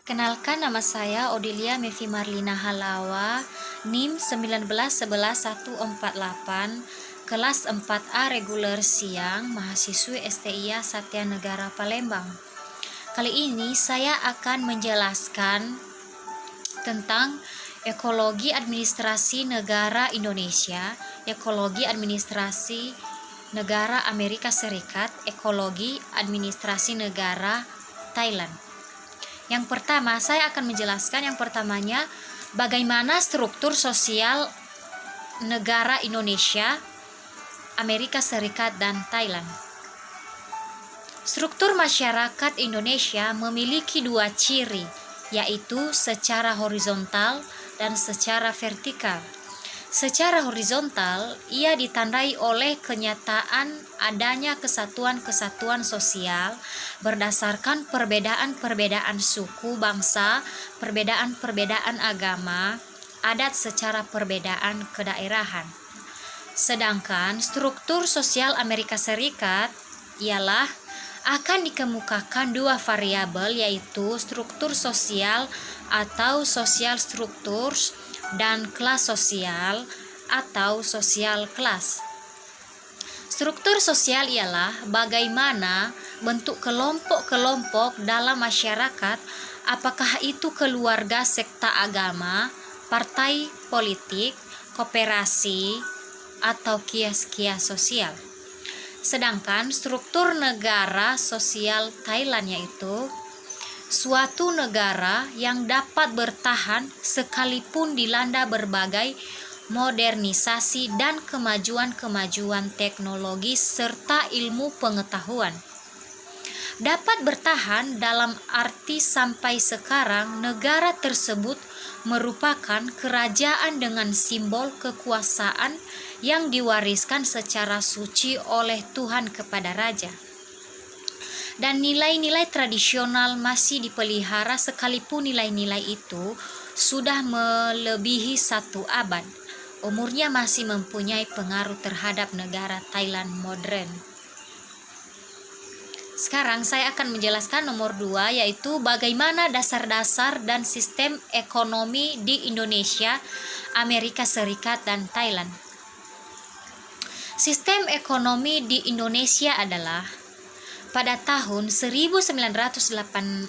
Kenalkan, nama saya Odilia Mevi Marlina Halawa, NIM 1911148, kelas 4A reguler siang, mahasiswi STIA Satya Negara Palembang. Kali ini saya akan menjelaskan tentang ekologi administrasi negara Indonesia, ekologi administrasi negara Amerika Serikat, ekologi administrasi negara Thailand. Yang pertama, saya akan menjelaskan yang pertamanya bagaimana struktur sosial negara Indonesia, Amerika Serikat, dan Thailand. Struktur masyarakat Indonesia memiliki dua ciri, yaitu secara horizontal dan secara vertikal. Secara horizontal, ia ditandai oleh kenyataan adanya kesatuan-kesatuan sosial berdasarkan perbedaan-perbedaan suku, bangsa, perbedaan-perbedaan agama, adat secara perbedaan kedaerahan. Sedangkan struktur sosial Amerika Serikat ialah akan dikemukakan dua variabel, yaitu struktur sosial atau social structures dan kelas sosial atau social class. Struktur sosial ialah bagaimana bentuk kelompok-kelompok dalam masyarakat, apakah itu keluarga, sekta agama, partai politik, koperasi, atau kias-kias sosial. Sedangkan struktur negara sosial Thailand yaitu suatu negara yang dapat bertahan sekalipun dilanda berbagai modernisasi dan kemajuan-kemajuan teknologi serta ilmu pengetahuan. Dapat bertahan dalam arti sampai sekarang negara tersebut merupakan kerajaan dengan simbol kekuasaan yang diwariskan secara suci oleh Tuhan kepada raja. Dan nilai-nilai tradisional masih dipelihara sekalipun nilai-nilai itu sudah melebihi 1 abad. Umurnya masih mempunyai pengaruh terhadap negara Thailand modern. Sekarang saya akan menjelaskan nomor 2, yaitu bagaimana dasar-dasar dan sistem ekonomi di Indonesia, Amerika Serikat, dan Thailand. Sistem ekonomi di Indonesia adalah pada tahun 1998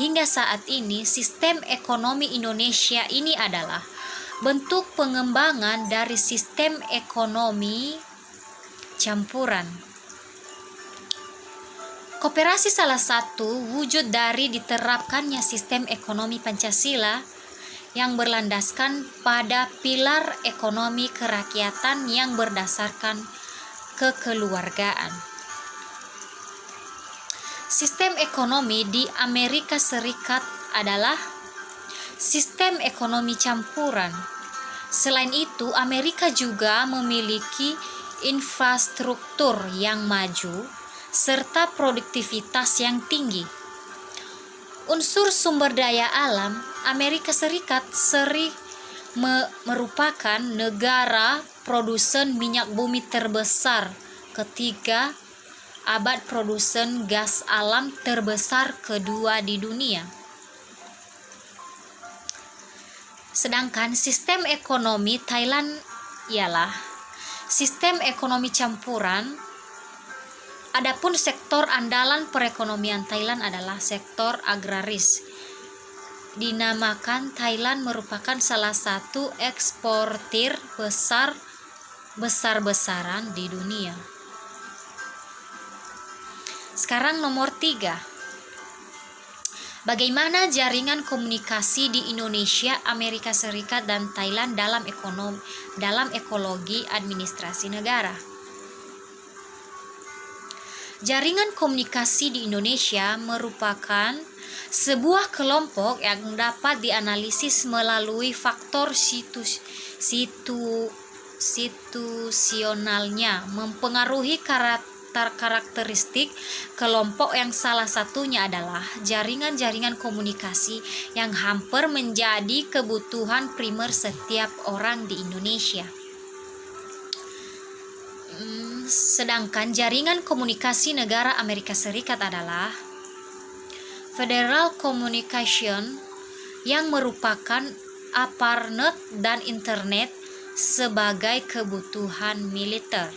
hingga saat ini, sistem ekonomi Indonesia ini adalah bentuk pengembangan dari sistem ekonomi campuran. Koperasi salah satu wujud dari diterapkannya sistem ekonomi Pancasila yang berlandaskan pada pilar ekonomi kerakyatan yang berdasarkan kekeluargaan. Sistem ekonomi di Amerika Serikat adalah sistem ekonomi campuran. Selain itu, Amerika juga memiliki infrastruktur yang maju serta produktivitas yang tinggi. Unsur sumber daya alam, Amerika Serikat merupakan negara produsen minyak bumi terbesar ketiga, abad produsen gas alam terbesar kedua di dunia. Sedangkan sistem ekonomi Thailand ialah sistem ekonomi campuran. Adapun sektor andalan perekonomian Thailand adalah sektor agraris. Dinamakan Thailand merupakan salah satu eksportir besar-besaran di dunia. Sekarang nomor 3. Bagaimana jaringan komunikasi di Indonesia, Amerika Serikat, dan Thailand dalam ekologi administrasi negara? Jaringan komunikasi di Indonesia merupakan sebuah kelompok yang dapat dianalisis melalui faktor situasionalnya, mempengaruhi karakteristik kelompok yang salah satunya adalah jaringan-jaringan komunikasi yang hampir menjadi kebutuhan primer setiap orang di Indonesia. Sedangkan jaringan komunikasi negara Amerika Serikat adalah Federal Communication yang merupakan Ethernet dan internet sebagai kebutuhan militer.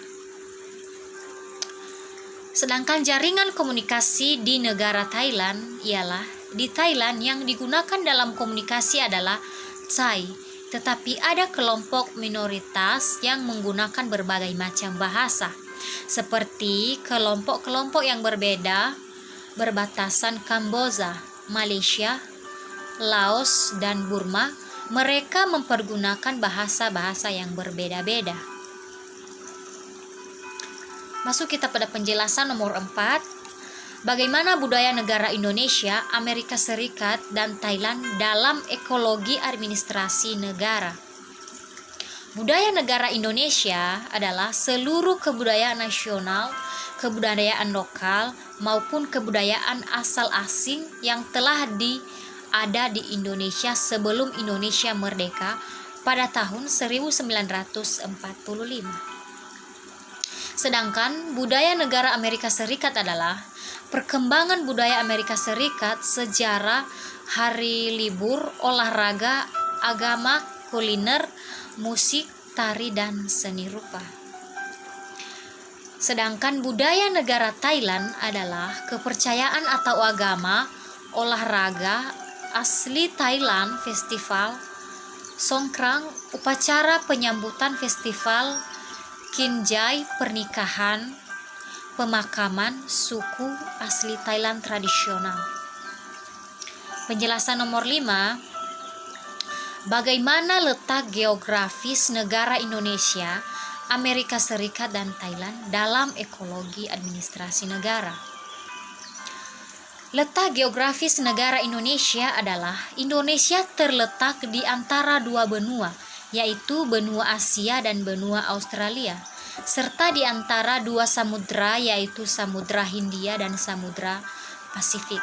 Sedangkan jaringan komunikasi di negara Thailand ialah di Thailand yang digunakan dalam komunikasi adalah Thai, tetapi ada kelompok minoritas yang menggunakan berbagai macam bahasa, seperti kelompok-kelompok yang berbeda berbatasan Kamboja, Malaysia, Laos, dan Burma. Mereka mempergunakan bahasa-bahasa yang berbeda-beda. Masuk kita pada penjelasan nomor 4. Bagaimana budaya negara Indonesia, Amerika Serikat, dan Thailand dalam ekologi administrasi negara. Budaya negara Indonesia adalah seluruh kebudayaan nasional, kebudayaan lokal, maupun kebudayaan asal asing yang telah ada di Indonesia sebelum Indonesia merdeka pada tahun 1945. Sedangkan budaya negara Amerika Serikat adalah perkembangan budaya Amerika Serikat, sejarah, hari libur, olahraga, agama, kuliner, musik, tari, dan seni rupa. Sedangkan budaya negara Thailand adalah kepercayaan atau agama, olahraga, asli Thailand, festival, songkrang, upacara penyambutan festival, kinjai, pernikahan, pemakaman, suku asli Thailand tradisional. Penjelasan nomor 5. Bagaimana letak geografis negara Indonesia, Amerika Serikat, dan Thailand dalam ekologi administrasi negara? Letak geografis negara Indonesia adalah Indonesia terletak di antara dua benua, yaitu benua Asia dan benua Australia, serta di antara dua samudra, yaitu Samudra Hindia dan Samudra Pasifik.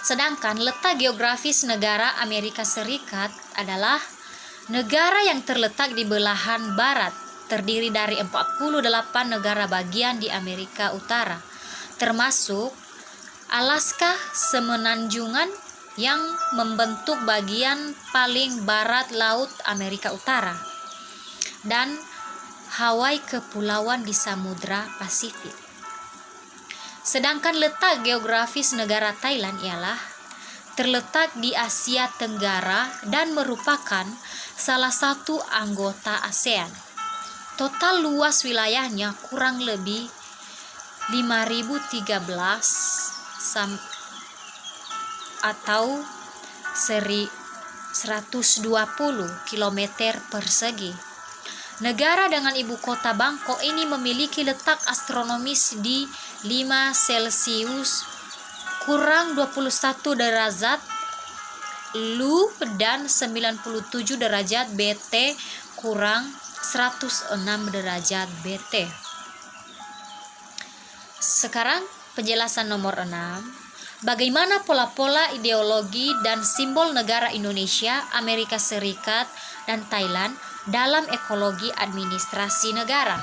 Sedangkan letak geografis negara Amerika Serikat adalah negara yang terletak di belahan barat, terdiri dari 48 negara bagian di Amerika Utara, termasuk Alaska Semenanjungan yang membentuk bagian paling barat Laut Amerika Utara, dan Hawaii Kepulauan di Samudra Pasifik. Sedangkan letak geografis negara Thailand ialah terletak di Asia Tenggara dan merupakan salah satu anggota ASEAN. Total luas wilayahnya kurang lebih 5.013 atau 120 km persegi. Negara dengan ibu kota Bangkok ini memiliki letak astronomis di 5 Celcius kurang 21 derajat Lu dan 97 derajat BT kurang 106 derajat BT. Sekarang penjelasan nomor 6. Bagaimana pola-pola ideologi dan simbol negara Indonesia, Amerika Serikat, dan Thailand dalam ekologi administrasi negara?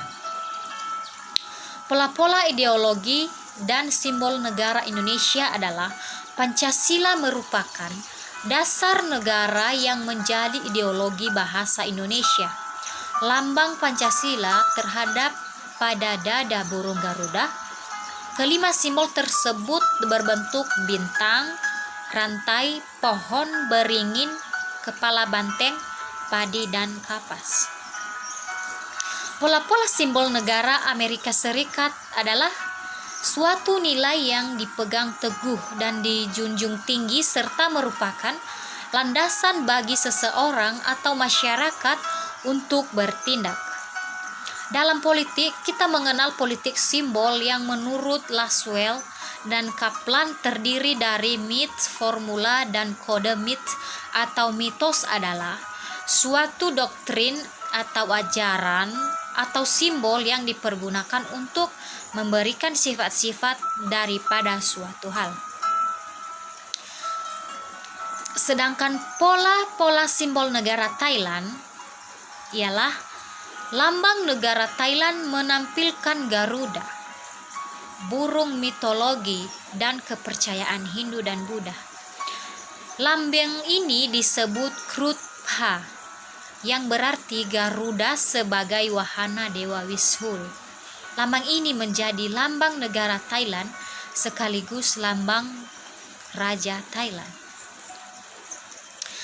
Pola-pola ideologi dan simbol negara Indonesia adalah Pancasila merupakan dasar negara yang menjadi ideologi bahasa Indonesia. Lambang Pancasila terhadap pada dada burung Garuda. Kelima simbol tersebut berbentuk bintang, rantai, pohon beringin, kepala banteng, padi, dan kapas. Pola-pola simbol negara Amerika Serikat adalah suatu nilai yang dipegang teguh dan dijunjung tinggi serta merupakan landasan bagi seseorang atau masyarakat untuk bertindak. Dalam politik, kita mengenal politik simbol yang menurut Laswell dan Kaplan terdiri dari mit, formula, dan kode mit atau mitos adalah suatu doktrin atau ajaran atau simbol yang dipergunakan untuk memberikan sifat-sifat daripada suatu hal. Sedangkan pola-pola simbol negara Thailand ialah Lambang negara Thailand menampilkan Garuda, burung mitologi dan kepercayaan Hindu dan Buddha. Lambang ini disebut Krutha, yang berarti Garuda sebagai wahana Dewa Wishul. Lambang ini menjadi lambang negara Thailand sekaligus lambang Raja Thailand.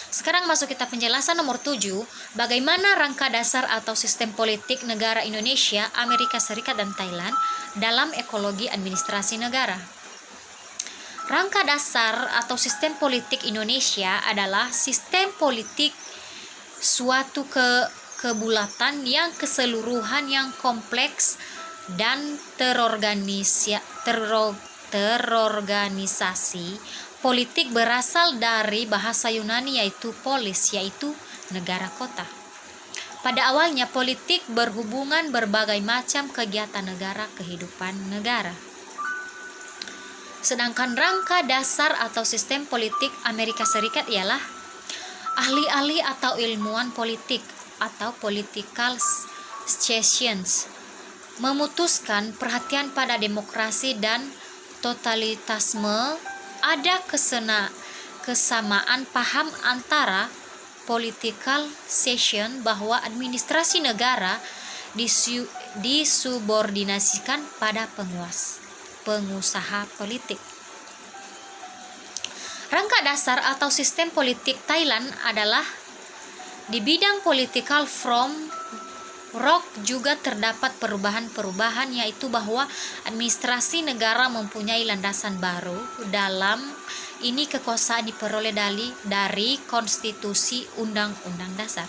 Sekarang masuk kita penjelasan nomor 7, bagaimana rangka dasar atau sistem politik negara Indonesia, Amerika Serikat, dan Thailand dalam ekologi administrasi negara. Rangka dasar atau sistem politik Indonesia adalah sistem politik suatu kebulatan yang keseluruhan yang kompleks dan terorganisasi. Politik berasal dari bahasa Yunani yaitu polis, yaitu negara kota. Pada awalnya politik berhubungan berbagai macam kegiatan negara, kehidupan negara. Sedangkan rangka dasar atau sistem politik Amerika Serikat ialah ahli-ahli atau ilmuwan politik atau political science memutuskan perhatian pada demokrasi dan totalitarisme. Ada kesamaan paham antara political session bahwa administrasi negara disubordinasikan pada pengusaha politik. Rangka dasar atau sistem politik Thailand adalah di bidang political framework juga terdapat perubahan-perubahan, yaitu bahwa administrasi negara mempunyai landasan baru. Dalam ini kekuasaan diperoleh dari konstitusi undang-undang dasar.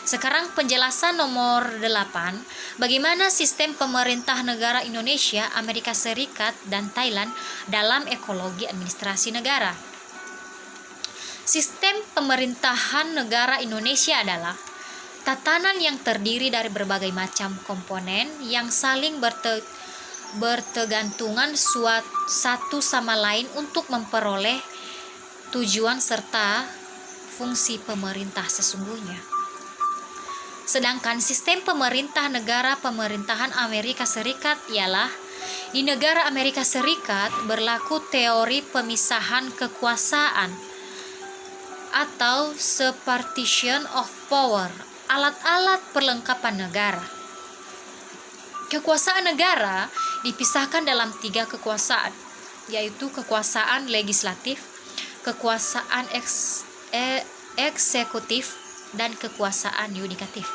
Sekarang penjelasan nomor 8, bagaimana sistem pemerintah negara Indonesia, Amerika Serikat, dan Thailand dalam ekologi administrasi negara. Sistem pemerintahan negara Indonesia adalah tatanan yang terdiri dari berbagai macam komponen yang saling bertegantungan satu sama lain untuk memperoleh tujuan serta fungsi pemerintah sesungguhnya. Sedangkan sistem pemerintah negara pemerintahan Amerika Serikat ialah di negara Amerika Serikat berlaku teori pemisahan kekuasaan atau separation of power, alat-alat perlengkapan negara. Kekuasaan negara dipisahkan dalam 3 kekuasaan, yaitu kekuasaan legislatif, kekuasaan eksekutif, dan kekuasaan yudikatif.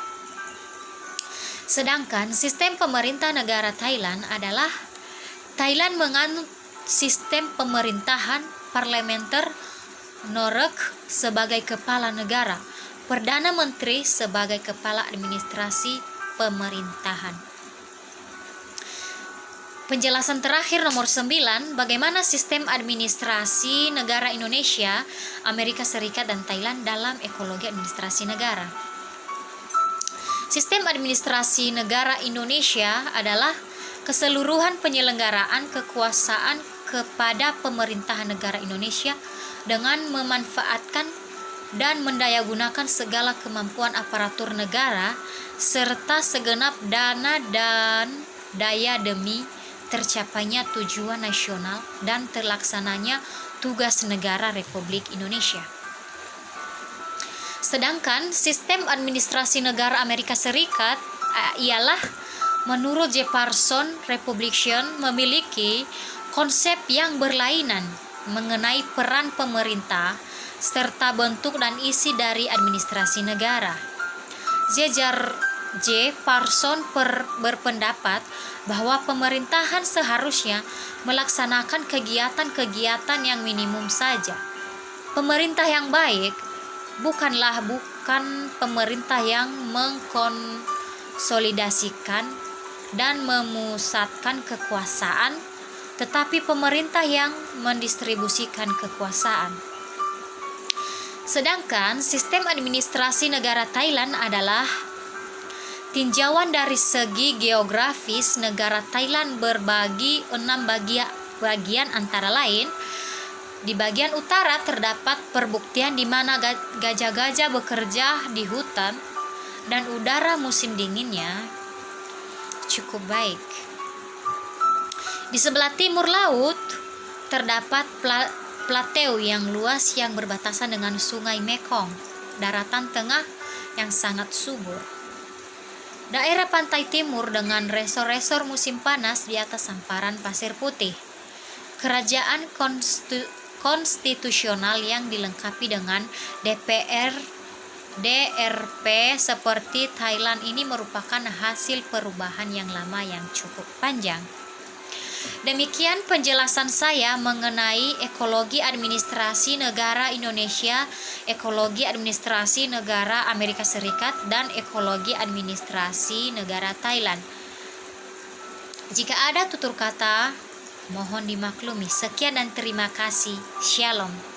Sedangkan sistem pemerintah negara Thailand adalah Thailand menganut sistem pemerintahan parlementer, Norek sebagai kepala negara, Perdana Menteri sebagai kepala administrasi pemerintahan. Penjelasan terakhir nomor 9, bagaimana sistem administrasi negara Indonesia, Amerika Serikat, dan Thailand dalam ekologi administrasi negara. Sistem administrasi negara Indonesia adalah keseluruhan penyelenggaraan kekuasaan kepada pemerintahan negara Indonesia dengan memanfaatkan dan mendayagunakan segala kemampuan aparatur negara serta segenap dana dan daya demi tercapainya tujuan nasional dan terlaksananya tugas negara Republik Indonesia. Sedangkan sistem administrasi negara Amerika Serikat ialah menurut Jefferson Republican memiliki konsep yang berlainan mengenai peran pemerintah serta bentuk dan isi dari administrasi negara. J. Parson berpendapat bahwa pemerintahan seharusnya melaksanakan kegiatan-kegiatan yang minimum saja. Pemerintah yang baik bukan pemerintah yang mengkonsolidasikan dan memusatkan kekuasaan, tetapi pemerintah yang mendistribusikan kekuasaan. Sedangkan sistem administrasi negara Thailand adalah tinjauan dari segi geografis. Negara Thailand berbagi 6 bagian antara lain. Di bagian utara terdapat perbuktian di mana gajah-gajah bekerja di hutan dan udara musim dinginnya cukup baik. Di sebelah timur laut terdapat plateau yang luas yang berbatasan dengan Sungai Mekong, daratan tengah yang sangat subur. Daerah pantai timur dengan resor-resor musim panas di atas hamparan pasir putih. Kerajaan konstitusional yang dilengkapi dengan DRP seperti Thailand ini merupakan hasil perubahan yang lama yang cukup panjang. Demikian penjelasan saya mengenai ekologi administrasi negara Indonesia, ekologi administrasi negara Amerika Serikat, dan ekologi administrasi negara Thailand. Jika ada tutur kata, mohon dimaklumi. Sekian dan terima kasih. Shalom.